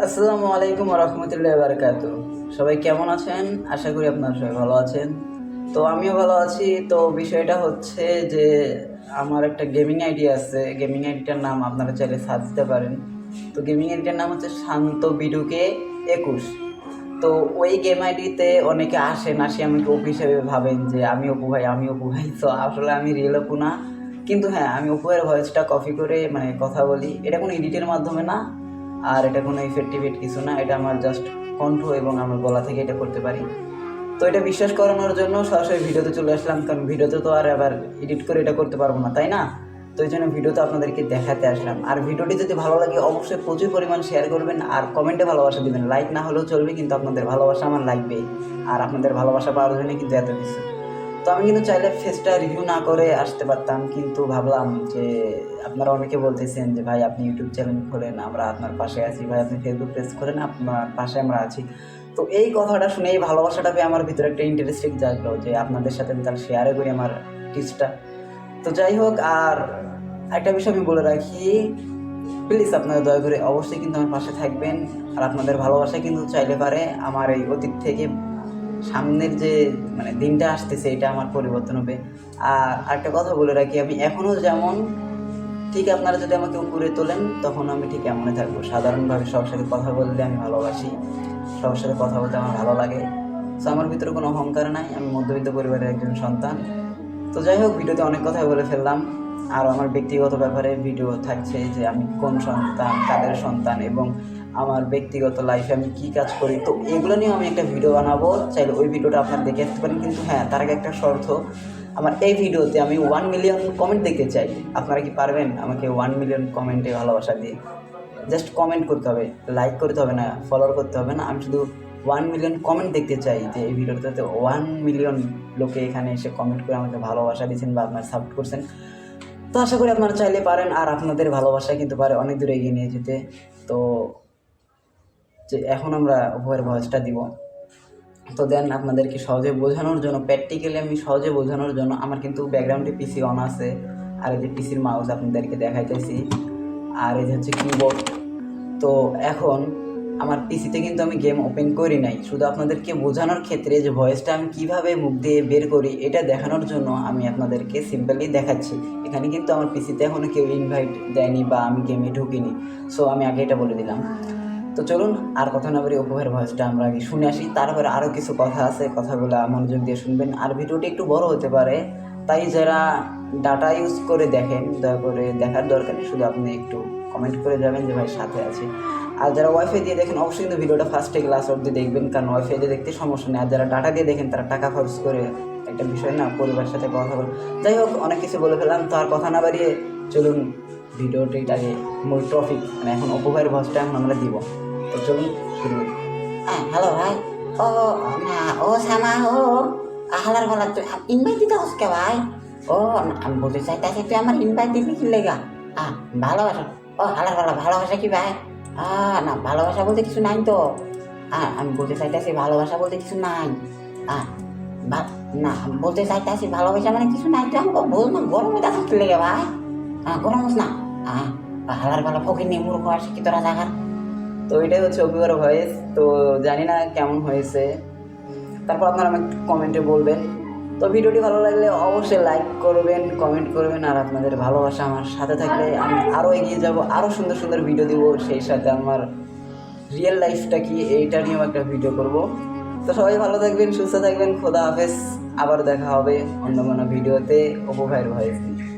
আসসালামু আলাইকুম রহমতুল্লাহ বারকাতু। সবাই কেমন আছেন? আশা করি আপনারা সবাই ভালো আছেন। তো আমিও ভালো আছি। তো বিষয়টা হচ্ছে যে আমার একটা গেমিং আইডি আছে। গেমিং আইডিটার নাম আপনারা চাইলে সার্চ দিতে পারেন। তো গেমিং আইডিটার নাম হচ্ছে শান্ত বিডুকে 21। তো ওই গেম আইডিতে অনেকে আসেন, আসি আমাকে অপু হিসেবে ভাবেন যে আমি অপু ভাই, আমি অপু ভাই। তো আসলে আমি রিয়েল অপু না, কিন্তু হ্যাঁ, আমি অপু এর ভয়েসটা কপি করে মানে কথা বলি। এটা কোনো এডিটের মাধ্যমে না, আর এটা কোনো ইফেক্ট টিফেক্ট কিছু না। এটা আমার জাস্ট কণ্ঠ এবং আমার গলা থেকে এটা করতে পারি। তো এটা বিশ্বাস করানোর জন্য সরাসরি ভিডিওতে চলে আসলাম, কারণ ভিডিওতে তো আর আবার এডিট করে এটা করতে পারবো না, তাই না? তো এই জন্য ভিডিওতে আপনাদেরকে দেখাতে আসলাম। আর ভিডিওটি যদি ভালো লাগে অবশ্যই প্রচুর পরিমাণ শেয়ার করবেন, আর কমেন্টে ভালোবাসা দেবেন। লাইক না হলেও চলবে, কিন্তু আপনাদের ভালোবাসা আমার লাগবেই। আর আপনাদের ভালোবাসা পাওয়ার জন্য কিন্তু এত কিছু। তো আমি কিন্তু চাইলে ফেসটা রিভিউ না করে আসতে পারতাম, কিন্তু ভাবলাম যে আপনারা অনেকে বলতেছেন যে ভাই আপনি ইউটিউব চ্যানেল খোলেন, আমরা আপনার পাশে আছি। ভাই আপনি ফেসবুক পেজ খোলেন, আপনার পাশে আমরা আছি। তো এই কথাটা শুনে, এই ভালোবাসাটা পেয়ে আমার ভিতরে একটা ইন্টারেস্টিং জাগলো যে আপনাদের সাথে আমি তাহলে শেয়ারে করি আমার টিপসটা। তো যাই হোক, আর একটা বিষয় আমি বলে রাখি, প্লিজ আপনারা দয়া করে অবশ্যই কিন্তু আমার পাশে থাকবেন। আর আপনাদের ভালোবাসা কিন্তু চাইলে পারে আমার এই অতীত থেকে সামনের যে মানে দিনটা আসতেছে এটা আমার পরিবর্তন হবে। আর একটা কথা বলে রাখি, আমি এখনও যেমন, ঠিক আপনারা যদি আমাকে উপরে তোলেন তখন আমি ঠিক এমনই থাকবো। সাধারণভাবে সবার সাথে কথা বলতে আমি ভালোবাসি, সবার সাথে কথা বলতে আমার ভালো লাগে। তো আমার ভিতরে কোনো অহংকার নাই, আমি মধ্যবিত্ত পরিবারের একজন সন্তান। তো যাই হোক, ভিডিওতে অনেক কথাই বলে ফেললাম। আর আমার ব্যক্তিগত ব্যাপারে ভিডিও থাকছে, যে আমি কোন সন্তান, কাদের সন্তান, এবং আমার ব্যক্তিগত লাইফে আমি কী কাজ করি। তো এগুলো নিয়েও আমি একটা ভিডিও বানাবো, চাইলে ওই ভিডিওটা আপনারা দেখে আসতে পারেন। কিন্তু হ্যাঁ, তার আগে একটা শর্ত, আমার এই ভিডিওতে আমি 1 মিলিয়ন কমেন্ট দেখতে চাই। আপনারা কি পারবেন আমাকে 1 মিলিয়ন কমেন্টে ভালোবাসা দিয়ে? জাস্ট কমেন্ট করতে হবে, লাইক করতে হবে না, ফলো করতে হবে না। আমি শুধু 1 মিলিয়ন কমেন্ট দেখতে চাই, যে এই ভিডিওটাতে 1 মিলিয়ন লোকে এখানে এসে কমেন্ট করে আমাকে ভালোবাসা দিয়েছেন বা আপনারা সাপোর্ট করছেন। তো আশা করি আপনারা চাইলে পারেন, আর আপনাদের ভালোবাসা কিন্তু পারে অনেক দূরে এগিয়ে নিয়ে যেতে। তো যে এখন আমরা উভয়ের ভয়েসটা দিব। তো দেন আপনাদেরকে সহজে বোঝানোর জন্য, প্র্যাকটিক্যালি আমি সহজে বোঝানোর জন্য, আমার কিন্তু ব্যাকগ্রাউন্ডে পিসি অন আছে। আর এই যে পিসির মাউস আপনাদেরকে দেখাইতেছি, আর এই যে হচ্ছে কিবোর্ড। তো এখন আমার পিসিতে কিন্তু আমি গেম ওপেন করি নাই, শুধু আপনাদেরকে বোঝানোর ক্ষেত্রে যে ভয়েসটা আমি কীভাবে মুখ দিয়ে বের করি এটা দেখানোর জন্য আমি আপনাদেরকে সিম্পলি দেখাচ্ছি। এখানে কিন্তু আমার পিসিতে এখনও কেউ ইনভাইট দেয়নি বা আমি গেমে ঢুকিনি। সো আমি আগে এটা বলে দিলাম। তো চলুন আর কথা না বলি, উপহার ভয়েসটা আমরা আগে শুনে আসি, তারপরে আরও কিছু কথা আছে, কথাগুলো মনোযোগ দিয়ে শুনবেন। আর ভিডিওটি একটু বড় হতে পারে, তাই যারা ডাটা ইউজ করে দেখেন দয়া করে দেখার দরকার নেই, শুধু আপনি একটু কমেন্ট করে যাবেন যে ভাই সাথে আছি। আর যারা ওয়াইফাই দিয়ে দেখেন অবশ্যই কিন্তু ভিডিওটা ফার্স্টে ক্লাস অবধি দেখবেন, কারণ ওয়াইফাই দিয়ে দেখতে সমস্যা নেই। আর যারা ডাটা দিয়ে দেখেন তারা টাকা খরচ করে, একটা বিষয় না, পরিবারের সাথে কথা বল। যাই হোক, অনেক কিছু বলে ফেললাম, তো আর কথা না বাড়িয়ে চলুন ভিডিওটিটাকে মূল টপিক, মানে এখন উপহারের ভয়েসটা এখন আমরা দিব। তো চলুন শুরু করি। হ্যালো ভাই। ও না, ও শ্যামা, ও হালার ফালার তুই ইনভাইট দিতে হচ্ছে ভাই। ও না, আমি বলতে চাইতেছি তুই আমার ইনভাইট দিবি কি লেগা? ভালোবাসা, ও হালার ফালা ভালোবাসা কি ভাই? না, ভালোবাসা বলতে কিছু নাই তো। আমি বলতে চাইতেছি ভালোবাসা বলতে কিছু নাই। না, আমি বলতে চাইতেছি ভালোবাসা মানে কিছু নাই। তুই আমাকে বল না, গরম হয়ে থাকতে লেগে ভাই। গরম হোস না। হালার ফালা ফকির নিয়ে মূর্খ আর শিক্ষিত রাজাঘাট। তো এটাই হচ্ছে অভিবার ভয়েস। তো জানি না কেমন হয়েছে, তারপর আপনারা আমাকে কমেন্টে বলবেন। তো ভিডিওটি ভালো লাগলে অবশ্যই লাইক করবেন, কমেন্ট করবেন। আর আপনাদের ভালোবাসা আমার সাথে থাকলে আমি আরও এগিয়ে যাব, আরও সুন্দর সুন্দর ভিডিও দিব। সেই সাথে আমার রিয়েল লাইফটা কি এইটা নিয়েও একটা ভিডিও করব। তো সবাই ভালো থাকবেন, সুস্থ থাকবেন, খোদা হাফেজ। আবার দেখা হবে অন্য কোনো ভিডিওতে অপু ভাইয়ের ভয়েস নিয়ে।